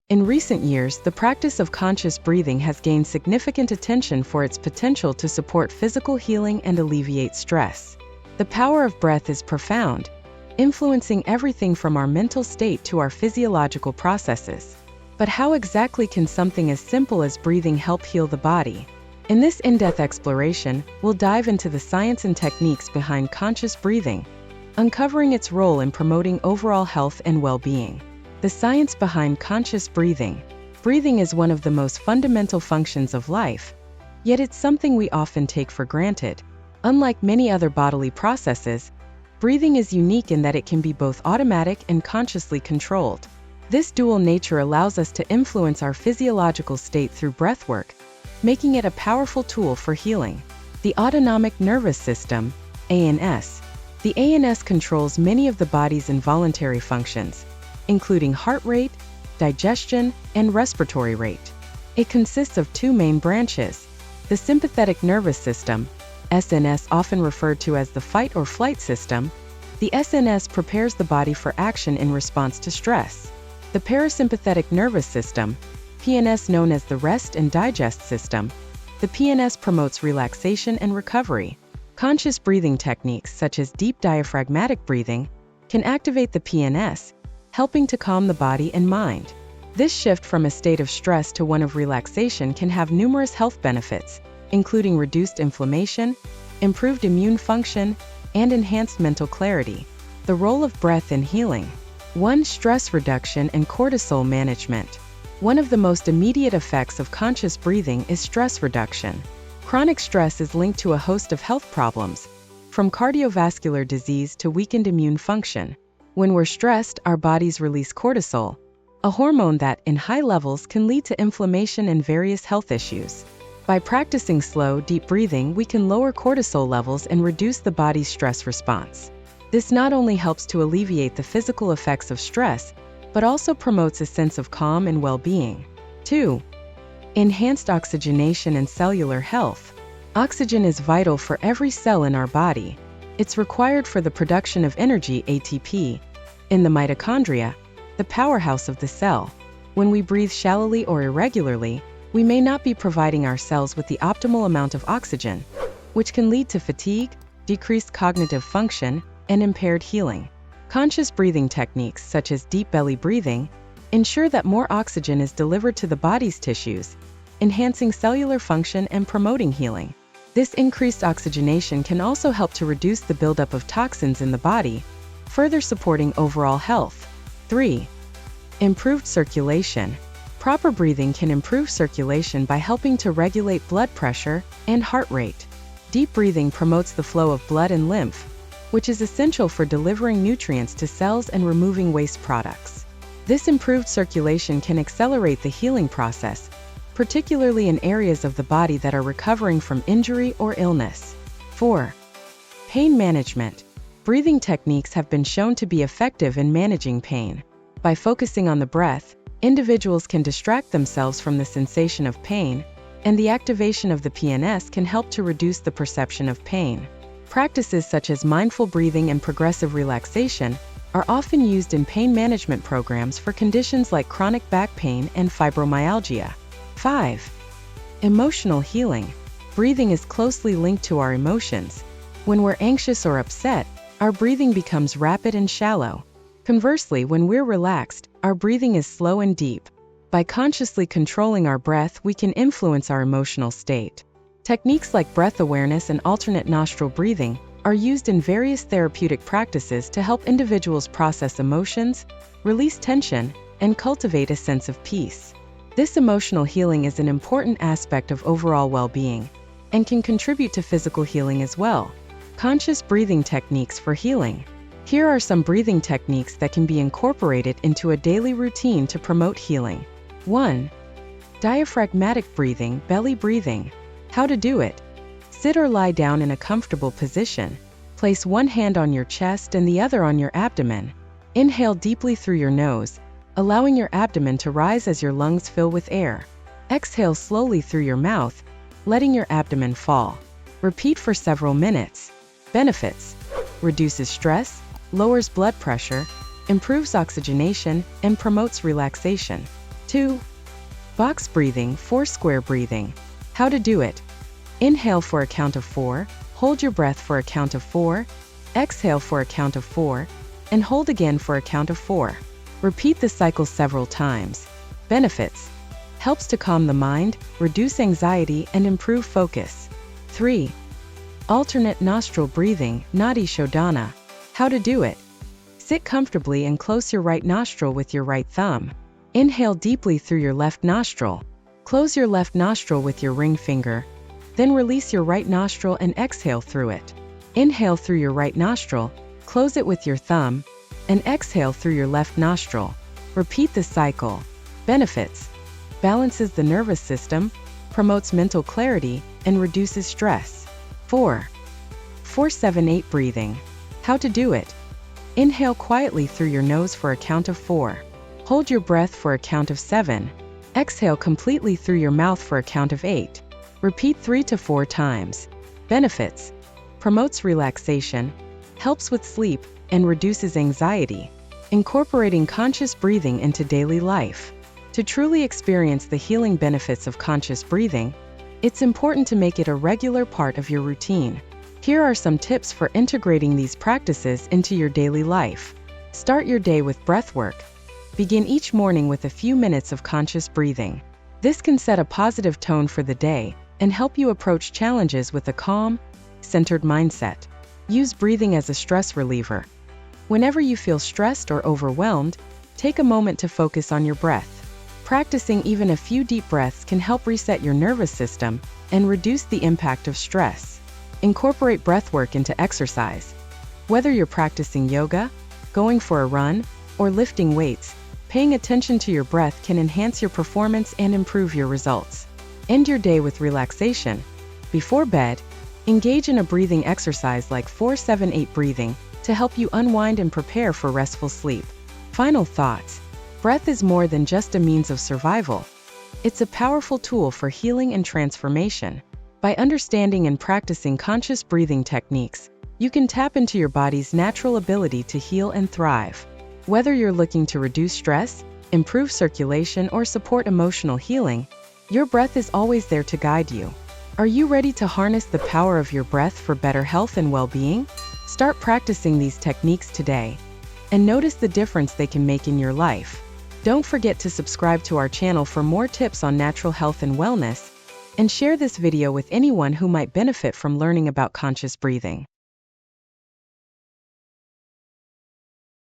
In recent years, the practice of conscious breathing has gained significant attention for its potential to support physical healing and alleviate stress. The power of breath is profound, influencing everything from our mental state to our physiological processes. But how exactly can something as simple as breathing help heal the body? In this in-depth exploration, we'll dive into the science and techniques behind conscious breathing, uncovering its role in promoting overall health and well-being. The science behind conscious breathing. Breathing is one of the most fundamental functions of life, yet it's something we often take for granted. Unlike many other bodily processes, breathing is unique in that it can be both automatic and consciously controlled. This dual nature allows us to influence our physiological state through breathwork, making it a powerful tool for healing. The autonomic nervous system, ANS. The ANS controls many of the body's involuntary functions, including heart rate, digestion, and respiratory rate. It consists of two main branches: the sympathetic nervous system, SNS, often referred to as the fight or flight system. The SNS prepares the body for action in response to stress. The parasympathetic nervous system, PNS, known as the rest and digest system. The PNS promotes relaxation and recovery. Conscious breathing techniques such as deep diaphragmatic breathing can activate the PNS, helping to calm the body and mind. This shift from a state of stress to one of relaxation can have numerous health benefits, including reduced inflammation, improved immune function, and enhanced mental clarity. The role of breath in healing. 1. Stress reduction and cortisol management. One of the most immediate effects of conscious breathing is stress reduction. Chronic stress is linked to a host of health problems, from cardiovascular disease to weakened immune function. When we're stressed, our bodies release cortisol, a hormone that, in high levels, can lead to inflammation and various health issues. By practicing slow, deep breathing, we can lower cortisol levels and reduce the body's stress response. This not only helps to alleviate the physical effects of stress, but also promotes a sense of calm and well-being. 2. Enhanced oxygenation and cellular health. Oxygen is vital for every cell in our body. It's required for the production of energy, ATP, in the mitochondria, the powerhouse of the cell. When we breathe shallowly or irregularly, we may not be providing our cells with the optimal amount of oxygen, which can lead to fatigue, decreased cognitive function, and impaired healing. Conscious breathing techniques such as deep belly breathing ensure that more oxygen is delivered to the body's tissues, enhancing cellular function and promoting healing. This increased oxygenation can also help to reduce the buildup of toxins in the body, further supporting overall health. 3. Improved circulation. Proper breathing can improve circulation by helping to regulate blood pressure and heart rate. Deep breathing promotes the flow of blood and lymph, which is essential for delivering nutrients to cells and removing waste products. This improved circulation can accelerate the healing process, particularly in areas of the body that are recovering from injury or illness. 4. Pain management. Breathing techniques have been shown to be effective in managing pain. By focusing on the breath, individuals can distract themselves from the sensation of pain, and the activation of the PNS can help to reduce the perception of pain. Practices such as mindful breathing and progressive relaxation are often used in pain management programs for conditions like chronic back pain and fibromyalgia. 5. Emotional healing. Breathing is closely linked to our emotions. When we're anxious or upset, our breathing becomes rapid and shallow. Conversely, when we're relaxed, our breathing is slow and deep. By consciously controlling our breath, we can influence our emotional state. Techniques like breath awareness and alternate nostril breathing are used in various therapeutic practices to help individuals process emotions, release tension, and cultivate a sense of peace. This emotional healing is an important aspect of overall well-being and can contribute to physical healing as well. Conscious breathing techniques for healing. Here are some breathing techniques that can be incorporated into a daily routine to promote healing. 1. Diaphragmatic breathing, belly breathing. How to do it. Sit or lie down in a comfortable position. Place one hand on your chest and the other on your abdomen. Inhale deeply through your nose, allowing your abdomen to rise as your lungs fill with air. Exhale slowly through your mouth, letting your abdomen fall. Repeat for several minutes. Benefits. Reduces stress, lowers blood pressure, improves oxygenation, and promotes relaxation. 2. Box breathing, 4 square breathing. How to do it. Inhale for a count of 4, hold your breath for a count of 4, exhale for a count of 4, and hold again for a count of 4. Repeat the cycle several times. Benefits. Helps to calm the mind, reduce anxiety, and improve focus. 3. Alternate nostril breathing, Nadi Shodhana. How to do it. Sit comfortably and close your right nostril with your right thumb. Inhale deeply through your left nostril. Close your left nostril with your ring finger. Then release your right nostril and exhale through it. Inhale through your right nostril, close it with your thumb, and exhale through your left nostril. Repeat the cycle. Benefits. Balances the nervous system, promotes mental clarity, and reduces stress. 4. 4-7-8 breathing. How to do it. Inhale quietly through your nose for a count of 4. Hold your breath for a count of 7. Exhale completely through your mouth for a count of 8. Repeat 3 to 4 times. Benefits. Promotes relaxation, helps with sleep, and reduces anxiety. Incorporating conscious breathing into daily life. To truly experience the healing benefits of conscious breathing, it's important to make it a regular part of your routine. Here are some tips for integrating these practices into your daily life. Start your day with breathwork. Begin each morning with a few minutes of conscious breathing. This can set a positive tone for the day and help you approach challenges with a calm, centered mindset. Use breathing as a stress reliever. Whenever you feel stressed or overwhelmed, take a moment to focus on your breath. Practicing even a few deep breaths can help reset your nervous system and reduce the impact of stress. Incorporate breathwork into exercise. Whether you're practicing yoga, going for a run, or lifting weights, paying attention to your breath can enhance your performance and improve your results. End your day with relaxation. Before bed, engage in a breathing exercise like 4-7-8 breathing to help you unwind and prepare for restful sleep. Final thoughts. Breath is more than just a means of survival. It's a powerful tool for healing and transformation. By understanding and practicing conscious breathing techniques, you can tap into your body's natural ability to heal and thrive. Whether you're looking to reduce stress, improve circulation, or support emotional healing, your breath is always there to guide you. Are you ready to harness the power of your breath for better health and well-being? Start practicing these techniques today, and notice the difference they can make in your life. Don't forget to subscribe to our channel for more tips on natural health and wellness, and share this video with anyone who might benefit from learning about conscious breathing.